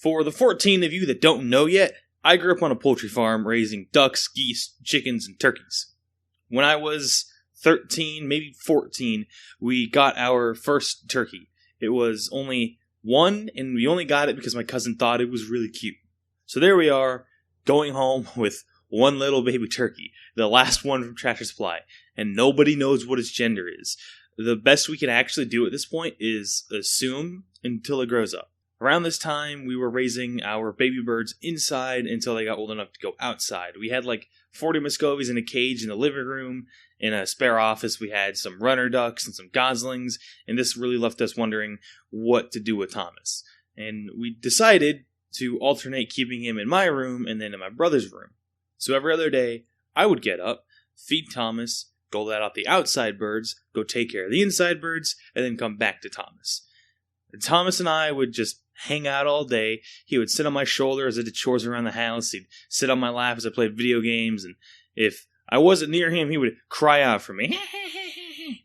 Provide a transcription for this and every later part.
For the 14 of you that don't know yet, I grew up on a poultry farm raising ducks, geese, chickens, and turkeys. When I was 13, maybe 14, we got our first turkey. It was only one, and we only got it because my cousin thought it was really cute. So there we are, going home with one little baby turkey, the last one from Tractor Supply, and nobody knows what its gender is. The best we can actually do at this point is assume until it grows up. Around this time, we were raising our baby birds inside until they got old enough to go outside. We had like 40 Muscovies in a cage in the living room. In a spare office, we had some runner ducks and some goslings, and this really left us wondering what to do with Thomas. And we decided to alternate keeping him in my room and then in my brother's room. So every other day, I would get up, feed Thomas, go let out the outside birds, go take care of the inside birds, and then come back to Thomas. And Thomas and I would just hang out all day. He would sit on my shoulder as I did chores around the house. He'd sit on my lap as I played video games. And if I wasn't near him, he would cry out for me.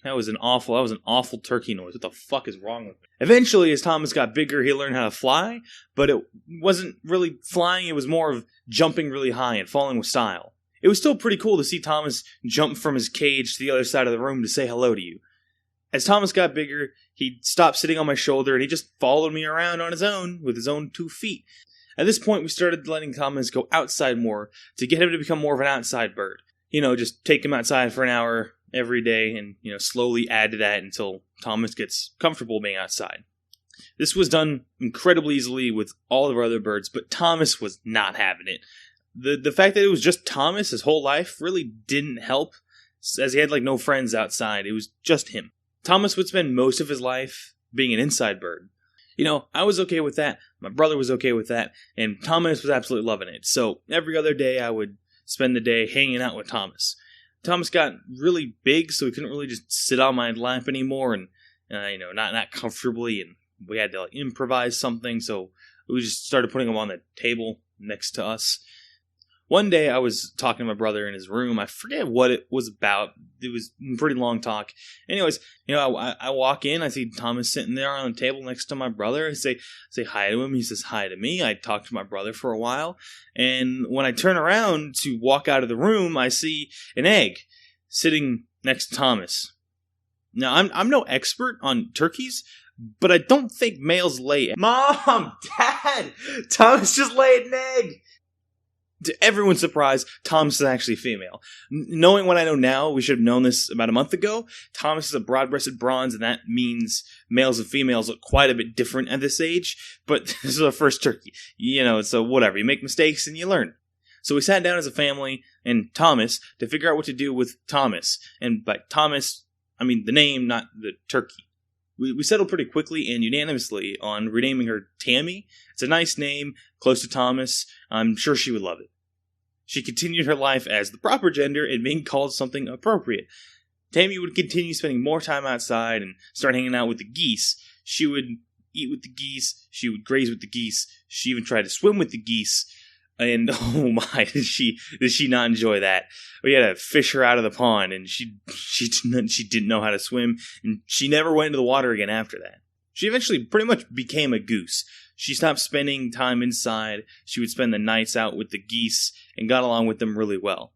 That was an awful turkey noise. What the fuck is wrong with me? Eventually, as Thomas got bigger, he learned how to fly. But it wasn't really flying. It was more of jumping really high and falling with style. It was still pretty cool to see Thomas jump from his cage to the other side of the room to say hello to you. As Thomas got bigger, he stopped sitting on my shoulder and he just followed me around on his own with his own 2 feet. At this point, we started letting Thomas go outside more to get him to become more of an outside bird. Just take him outside for an hour every day and, slowly add to that until Thomas gets comfortable being outside. This was done incredibly easily with all of our other birds, but Thomas was not having it. The fact that it was just Thomas his whole life really didn't help, as he had no friends outside. It was just him. Thomas would spend most of his life being an inside bird. I was okay with that, my brother was okay with that, and Thomas was absolutely loving it. So every other day I would spend the day hanging out with Thomas. Thomas got really big, so he couldn't really just sit on my lap anymore, and not comfortably, and we had to improvise something, so we just started putting him on the table next to us. One day I was talking to my brother in his room. I forget what it was about. It was a pretty long talk. Anyways, I walk in. I see Thomas sitting there on the table next to my brother. I say hi to him. He says hi to me. I talk to my brother for a while. And when I turn around to walk out of the room, I see an egg sitting next to Thomas. Now, I'm no expert on turkeys, but I don't think males lay eggs. Mom! Dad! Thomas just laid an egg! To everyone's surprise, Thomas is actually female. Knowing what I know now, we should have known this about a month ago. Thomas is a broad-breasted bronze, and that means males and females look quite a bit different at this age. But this is our first turkey. So whatever. You make mistakes and you learn. So we sat down as a family and Thomas to figure out what to do with Thomas. And by Thomas, I mean the name, not the turkey. We settled pretty quickly and unanimously on renaming her Tammy. It's a nice name, close to Thomas. I'm sure she would love it. She continued her life as the proper gender and being called something appropriate. Tammy would continue spending more time outside and start hanging out with the geese. She would eat with the geese. She would graze with the geese. She even tried to swim with the geese. And oh my, did she not enjoy that? We had to fish her out of the pond, and she didn't know how to swim, and she never went into the water again after that. She eventually pretty much became a goose. She stopped spending time inside. She would spend the nights out with the geese and got along with them really well.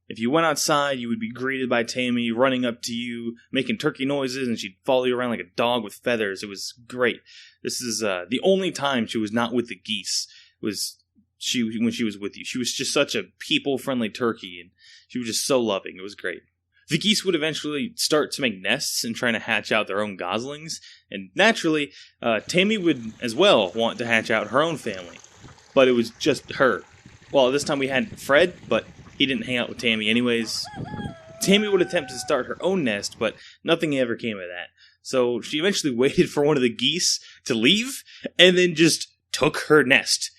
If you went outside, you would be greeted by Tammy running up to you, making turkey noises, and she'd follow you around like a dog with feathers. It was great. This is the only time she was not with the geese. When she was with you. She was just such a people-friendly turkey, and she was just so loving. It was great. The geese would eventually start to make nests and trying to hatch out their own goslings, and naturally, Tammy would as well want to hatch out her own family, but it was just her. Well, this time we had Fred, but he didn't hang out with Tammy anyways. Tammy would attempt to start her own nest, but nothing ever came of that. So she eventually waited for one of the geese to leave, and then just took her nest.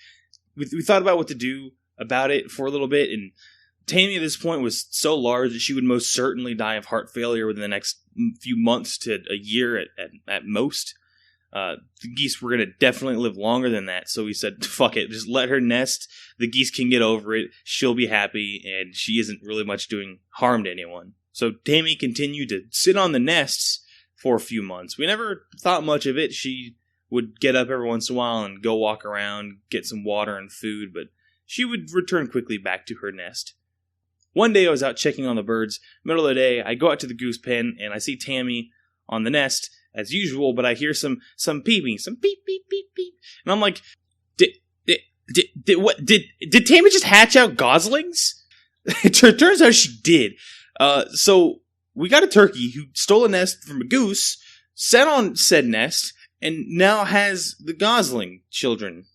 We thought about what to do about it for a little bit, and Tammy at this point was so large that she would most certainly die of heart failure within the next few months to a year at most. The geese were going to definitely live longer than that, so we said, fuck it, just let her nest. The geese can get over it. She'll be happy, and she isn't really much doing harm to anyone. So Tammy continued to sit on the nests for a few months. We never thought much of it. She would get up every once in a while and go walk around, get some water and food, but she would return quickly back to her nest. One day I was out checking on the birds. Middle of the day, I go out to the goose pen and I see Tammy on the nest as usual, but I hear some peeping, some beep beep beep beep, and I'm like, did Tammy just hatch out goslings? It turns out she did. So we got a turkey who stole a nest from a goose, sat on said nest, and now has the gosling children.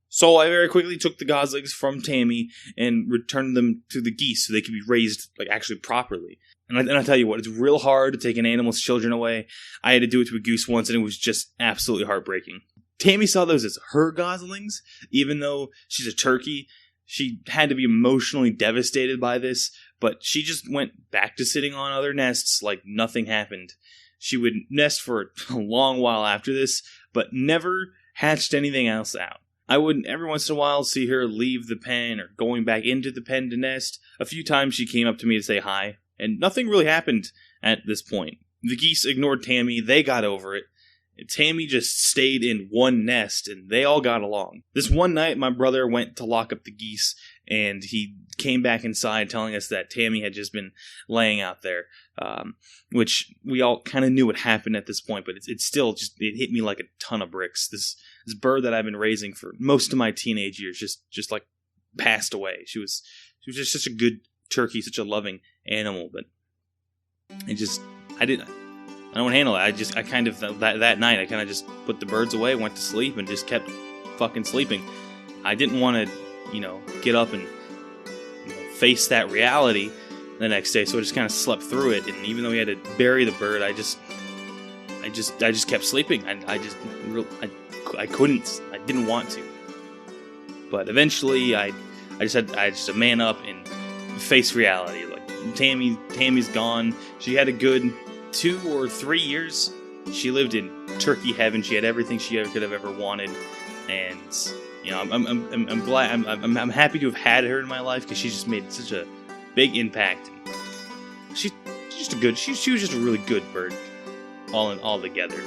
So I very quickly took the goslings from Tammy and returned them to the geese so they could be raised actually properly. And I'll tell you what, it's real hard to take an animal's children away. I had to do it to a goose once, and it was just absolutely heartbreaking. Tammy saw those as her goslings, even though she's a turkey. She had to be emotionally devastated by this, but she just went back to sitting on other nests like nothing happened. She would nest for a long while after this, but never hatched anything else out. I would every once in a while see her leave the pen or going back into the pen to nest. A few times she came up to me to say hi, and nothing really happened at this point. The geese ignored Tammy, they got over it. Tammy just stayed in one nest, and they all got along. This one night, my brother went to lock up the geese, and he came back inside telling us that Tammy had just been laying out there, which we all kind of knew what happened at this point, but it's still just, it hit me like a ton of bricks. This bird that I've been raising for most of my teenage years just like passed away. She was just such a good turkey, such a loving animal, but I don't handle it. That night, I kind of just put the birds away, went to sleep, and just kept fucking sleeping. I didn't want to, get up and face that reality the next day, so I just kind of slept through it. And even though we had to bury the bird, I just kept sleeping. I couldn't. I didn't want to. But eventually, I just had to man up and face reality. Like Tammy's gone. She had a good 2 or 3 years. She lived in turkey heaven. She had everything she could have ever wanted, and I'm glad. I'm happy to have had her in my life because she just made such a big impact. She was just a really good bird, all together.